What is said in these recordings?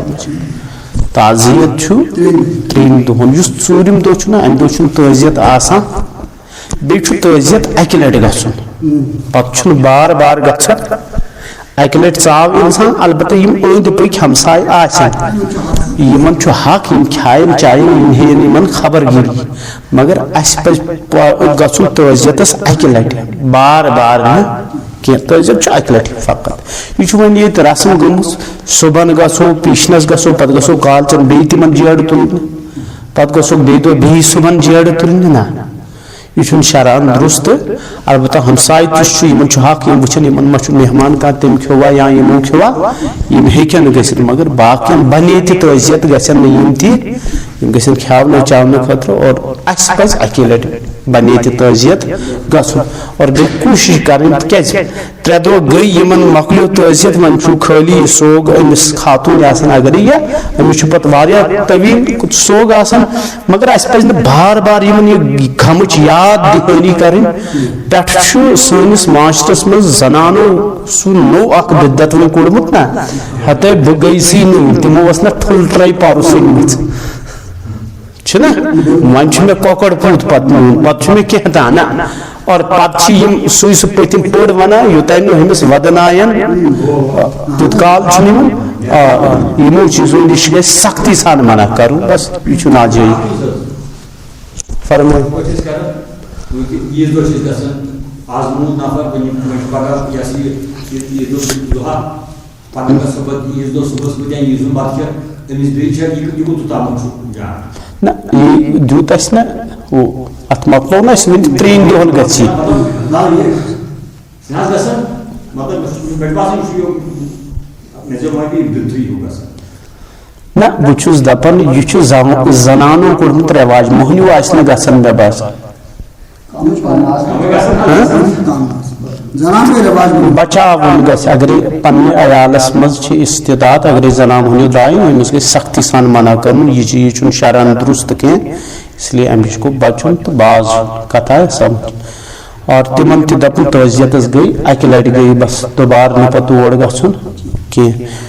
سمجھ تعزیت چھو ترین دہن یس ژوٗرِم دۄہ چھُ نا امہِ دۄہ چھُنہٕ تعزیت آسان بیٚیہِ چھُ تعزیت اکہِ لٹہِ گژھُن پتہٕ چھُنہٕ بار بار گژھان اکہِ لٹہِ ژاو انسان البتہ یم أنٛدۍ پٔکۍ ہمساے آسن یمن چھُ حق یم کھاین چاین یم ہیٚین یمن خبر گیری مگر اسہِ پزِ گژھُن تعزیتس اکہِ لٹہِ بار بار نہٕ کینٛہہ تعزیت چھُ اکہِ لٹہِ فقط یہِ چھُ وۄنۍ ییٚتہِ رسم گٔمٕژ صبحن گژھو پیشنس گژھو پتہٕ گژھو کالچن بیٚیہِ تِمن جیرٕ تُلنہِ پتہٕ گژھو بیٚیہِ دۄہ بیٚیہِ صبحن جیرٕ تُلنہِ نہ یہ چھُنہٕ شرعن درست البتہ ہمساے تہِ چھُ یمن چھُ حق یم وٕچھن یمن ما چھُ مہمان کانٛہہ تٔمۍ کھیوٚوا یا یمو کھیوٚوا یم ہیٚکن گٔژھِتھ مگر باقین بنے تہِ تعزیت گژھن نہٕ یم تہِ یم گژھن کھیاونہٕ چاونہٕ خٲطرٕ اور اسہِ پزِ اکی لٹہِ بنے تہِ تعزیت گژھُن اور بیٚیہِ کوٗشش کرٕنۍ تِکیازِ 3 دۄہ گٔے یمن مۄکلیو تعزیت وۄنۍ چھُ خٲلی سوگ أمِس خاتوٗن آسان اگرے یا أمِس چھُ پتہٕ واریاہ طویل سوگ آسان مگر اسہِ پزِ نہٕ بار بار یمن یہِ غمٕچ یاد دِہٲنی کرٕنۍ پٮ۪ٹھٕ چھُ سٲنِس معاشرس منٛز زنانو سُہ نوٚو اکھ بدت وۄنۍ کوٚڑمُت نا ہتے بہٕ گٔیسٕے نہٕ تِمو ٲس نا ٹھُلہٕ پرُس أنمٕژ چھُنا وۄنۍ چھُ مےٚ کۄکر پوٗت پتہٕ نیُن پتہٕ چھُ مےٚ کینٛہہ تانۍ نا اور پتہٕ چھِ یم سُے پٔتِم پٔر ونان یوٚتانۍ نہٕ أمِس ودن آین تیُت کال چھُنہٕ یِوان یمو چیٖزو نِش گژھِ سختی سان منع کرُن بس یہِ چھُ ناجٲیز فرمٲیِو عیٖذ دۄہ چھِ أسۍ گژھان آز موٗد نفر پگاہ یہِ ہسا یہِ عیٖذ دۄہ پتہٕ گژھو پتہٕ عیٖذ دۄہ صبحس بہٕ دِمہٕ عیٖذ ہُنٛد بتہٕ کھٮ۪تھ أمِس بیٚیہِ چھا یہِ کوٗتاہ تامتھ چھُ جان نہ یہِ دیُت اَسہِ نا ہُہ اتھ مۄکلو نا اَسہِ وٕنہِ 3 دۄہن گژھِ یہِ نہ بہٕ چھُس دپان یہِ چھُ زنانو کوٚڑمُت رٮ۪واج موہنیوٗ آسہِ نہٕ گژھان مےٚ باسان بچاوُن گژھِ اگرے پننہِ عیالس منٛز چھِ استطاعت اگرے زنان موہنیوٗ درٛاے أمِس گژھِ سختی سان منع کرُن یہِ چیٖز چھُنہٕ شرعن درست کینٛہہ اس لیے امِچ گوٚو بچُن تہٕ باز کتھ آیہِ سمجھ اور تِمن تہِ دپُن تعزیتس گٔے اکہِ لٹہِ گٔے بس دُبارٕ نہٕ پتہٕ تور گژھُن کینٛہہ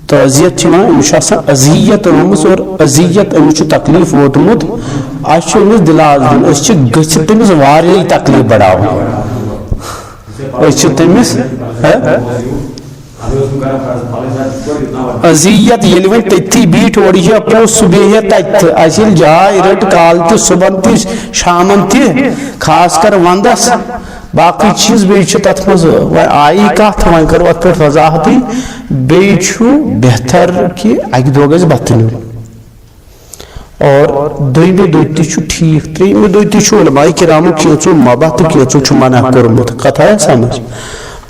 تعزیت چھِ ونان أمِس چھُ آسان اذیت روٗمٕژ اور اذیت أمِس چھُ تکلیٖف ووتمُت اسہِ چھُ أمِس دِلاس دیُن أسۍ چھِ گٔژھِتھ تٔمِس واریاہ تکلیٖف بڑاوان أسۍ چھِ تٔمِس اذیت ییٚلہِ وۄنۍ تٔتھی بیٖٹھۍ اورٕ یہِ پوٚز سُہ بیٚہہِ تتہِ تہِ اسہِ ییٚلہِ جاے رٔٹ کالہٕ تہِ صبحن تہِ شامن تہِ خاص کر ونٛدس باقٕے چیٖز بیٚیہِ چھِ تتھ منٛز وۄنۍ آیی کتھ وۄنۍ کرو اتھ پٮ۪ٹھ وضاحتٕے بیٚیہِ چھُ بہتر کہِ اکہِ دۄہ گژھِ بتہٕ نیُن اور دوٚیمہِ دۄہ تہِ چھُ ٹھیٖک ترٛیٚیِمہِ دۄہ تہِ چھُ علماء کرامو کینٛژو مباح تہٕ کینٛژو چھُ منع کوٚرمُت کتھ آیا سمجھ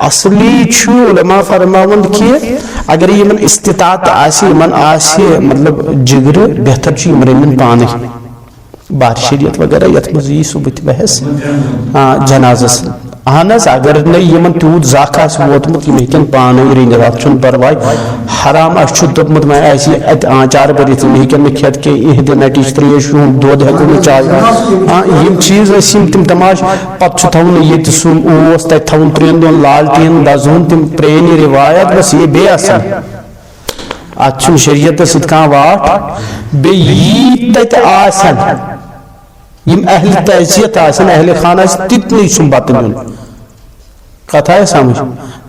اصلی چھُ علماء فرماوان کہِ اگر یِمن استطاعت آسہِ یِمن آسہِ مطلب جگرٕ بہتر چھُ یِم رٔنِن پانے بار شریعت وغیرہ یتھ منٛز یی سُہ بہٕ تہِ بحث جنازس اہن حظ اگر نہٕ یِمن تیوٗت زکھ آسہِ ووتمُت یِم ہیٚکن پانے رٔنِتھ اتھ چھُنہٕ پرواے حرام اسہِ چھُ دوٚپمُت وۄنۍ آسہِ اتہِ آنچار بٔرِتھ یِم ہیٚکن نہٕ کھٮ۪تھ کینٛہہ یِہنٛدِ نٹِچ تریش دۄد ہٮ۪کو نہٕ چاے یِم چیٖز ٲسۍ یِم تِم تماش پتہٕ چھُ تھاوُن ییٚتہِ سُہ اوس تتہِ تھاوُن 3 دۄہن لالٹیٖن دزوُن تِم پرٛانہِ رِوایت بس یہِ بیٚیہِ آسان اتھ چھُنہٕ شریعتس سۭتۍ کانٛہہ واٹھ بیٚیہِ یی تتہِ آسن یم اہل تعزیت آسن اہل خانہ آسہِ تِتنٕے چھُنہٕ بتہٕ نیُن کتھ آیا سمجھ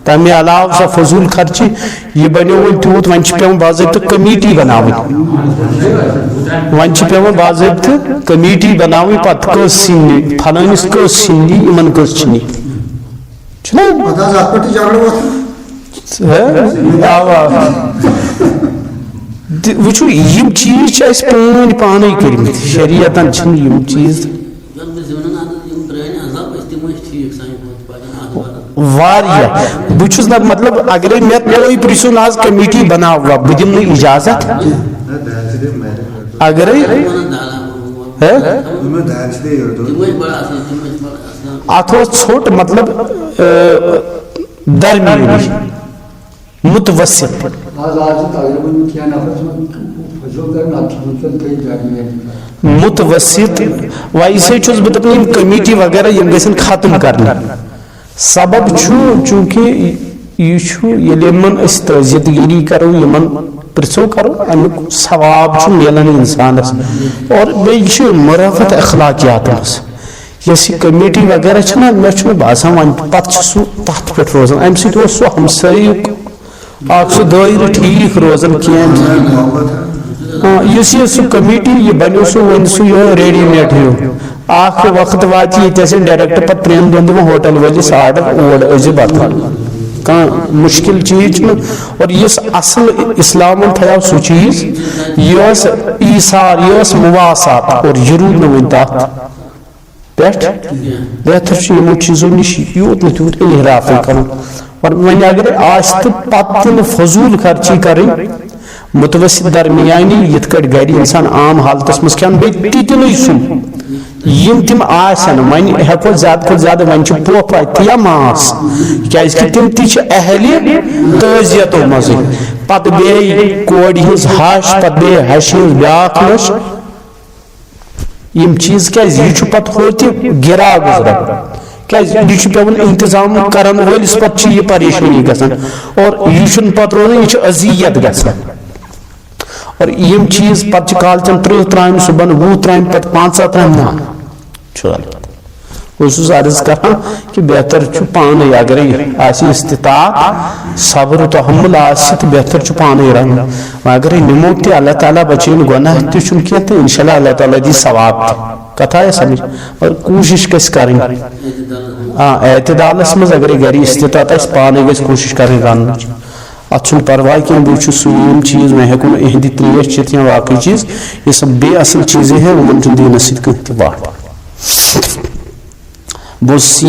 تمہِ علاوٕ سۄ فضوٗل خرچہِ یہِ بنیو وۄنۍ تیوٗت وۄنۍ چھِ پیٚوان باضٲبطہٕ کمیٖٹی بناوٕنۍ وۄنۍ چھِ پیٚوان باضٲبطہٕ کمیٖٹی بناوٕنۍ پتہٕ کٔژ سِنۍ نہِ فلٲنِس کٔژ سِنۍ نہِ یِمن کٔژ چھِ نہِ چھُنا وٕچھو یِم چیٖز چھِ اَسہِ پرٛٲنۍ پانے کٔرمٕتۍ شریعتن چھِنہٕ یِم چیٖز واریاہ بہٕ چھُس نہ مطلب اگرے مےٚ تُہۍ پرٛژھِو نہ آز کمیٖٹی بناووا بہٕ دِمہٕ نہٕ اِجازت اگرے اتھ اوس ژھوٚٹ مطلب درمیٲنی متوسط متوسط ویسے چھُس بہٕ دپان یِم کمیٖٹی وغیرہ یِم گژھن ختم کرنہِ سبب چھُ چوٗنکہِ یہ تعزیت گیری کرو پرسو کرو امیک ثواب ملان انسانس اور بیٚیہِ مرافت اخلاقیات یس یہ کمیٹی وغیرہ چھنا مے باسان ون پتہ سہ تتھ پہ روزان ام سۭتۍ اوس سہ ہمسایُک اکھ سہ دٲیرٕ ٹھیٖک روزان کینٛہہ یُس یہ سہ کمیٹی یہ بنیو سہ ون سہ یہ ریڈی میڈ ہیو اکھ وقت وات یہ ڈائریکٹ پتہ 3 دۄہن دِوان ہوٹل وٲلِس آرڈر اور أزِ بتہٕ کانٛہہ مشکل چیز اور اس اصل اسلام تھو سہ چیز یہ ایثار یہ مواسات اور یہ روٗد نہٕ وۄنۍ تتھ پٮ۪ٹھ بہتر یمو چیزو نش یوت نہ تیوت انحراف کرُن اور وۄنۍ اگر آسہِ تہٕ پتہٕ تہِ نہٕ فضوٗل خرچی کرٕنۍ متوسط درمیانی یِتھ کٲٹھۍ گرِ انسان عام حالتس منٛز کھٮ۪ن بیٚیہِ تِتنٕے سُہ یم تم آسن ون ہیکو زیادہ کھۄتہٕ زیادہ ون پوپھ اتہِ یا ماس کیازِ تم تہِ اہلِ تعزیتو مزے پتہٕ بیٚیہِ کورِ ہٕنٛز ہش پتہٕ بیٚیہِ ہشہِ ہٕنٛز بیاکھ نش یم چیز کیازِ یہِ چھُ پتہٕ ہوتہِ گرا گزران کیازِ یہِ چھُ پیوان انتظام کرن وٲلِس پتہٕ چھِ یہِ پریشٲنی گژھان اور یہِ چھُنہٕ پتہٕ روزان یہِ چھُ اذیت گژھان اور یم چیز پتہ کالچن 30 ترامہِ صبحن 20 ترامہِ پتہٕ 15 ترامہِ نا بہٕ عرض کران کہ بہتر پانے اگر استطاعت صبر و تحمل آسہِ تہٕ بہتر پانے رنُن اگر نمو تہِ اللہ تعالیٰ بچٲیِن گۄناہ تہِ چھُنہٕ کینٛہہ تہٕ انشاءاللہ اللہ تعالیٰ دی ثواب تہِ کتھ آیا سمجھ اور کوٗشش گژھِ کرٕنۍ اعتدالس منٛز اگر گرِ استطاعت آسہِ پانے گژھِ کوٗشش کرٕنۍ رننٕچ ات چھُنہٕ پرواے کینٛہہ بہٕ چھُس یِم چیٖز مےٚ ہیٚکو نہٕ اِہنٛدِ تریش چٮ۪تھ یا باقٕے چیٖز یہِ سب بیٚیہِ اصل چیٖزے ہیں یِمن چھُنہٕ دیٖنس سۭتۍ کانٛہہ تہِ واٹھ بہٕ اوسُس